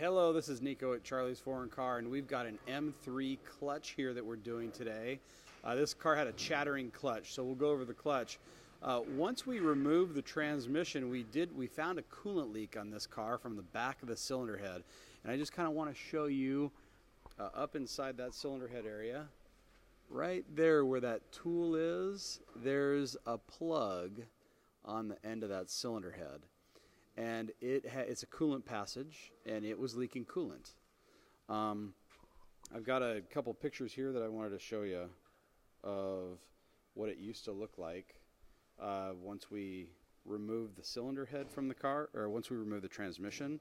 Hello, this is Nico at Charlie's Foreign Car, and we've got an M3 clutch here that we're doing today. This car had a chattering clutch, so we'll go over the clutch. Once we removed the transmission, we found a coolant leak on this car from the back of the cylinder head, and I just kind of want to show you up inside that cylinder head area. Right there where that tool is, there's a plug on the end of that cylinder head. And it's a coolant passage, and it was leaking coolant. I've got a couple pictures here that I wanted to show you of what it used to look like once we removed the cylinder head from the car, or once we removed the transmission.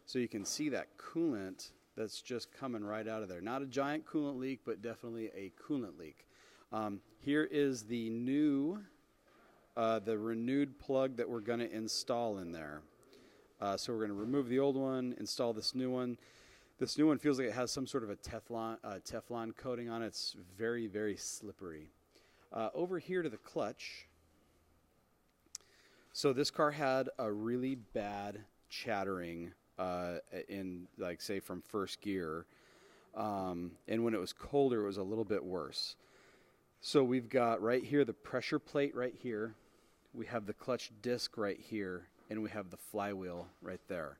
So you can see that coolant that's just coming right out of there. Not a giant coolant leak, but definitely a coolant leak. Here is the new the renewed plug that we're going to install in there. So we're going to remove the old one, install this new one. This new one feels like it has some sort of a Teflon coating on it. It's very, very slippery. Over here to the clutch. So this car had a really bad chattering in, like, say, from first gear. And when it was colder, it was a little bit worse. So we've got right here the pressure plate right here. We have the clutch disc right here, and we have the flywheel right there.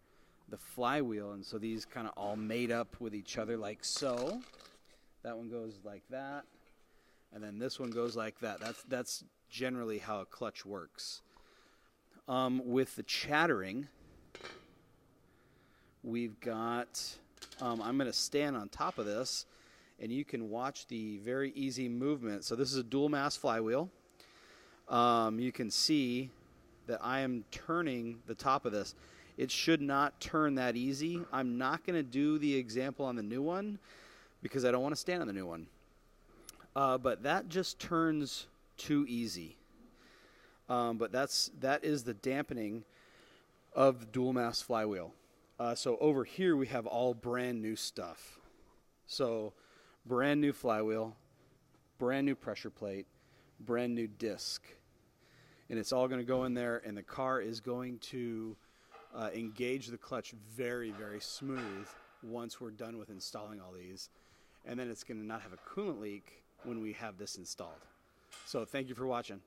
The flywheel, and so these kind of all made up with each other like so. That one goes like that, and then this one goes like that. That's generally how a clutch works. With the chattering, we've got, I'm going to stand on top of this, and you can watch the very easy movement. So this is a dual mass flywheel. You can see that I am turning the top of this. It should not turn that easy. I'm not going to do the example on the new one because I don't want to stand on the new one. But that just turns too easy. But that is the dampening of the dual mass flywheel. So over here we have all brand new stuff. So brand new flywheel, brand new pressure plate, brand new disc. And it's all going to go in there, and the car is going to engage the clutch very, very smooth once we're done with installing all these. And then it's going to not have a coolant leak when we have this installed. So thank you for watching.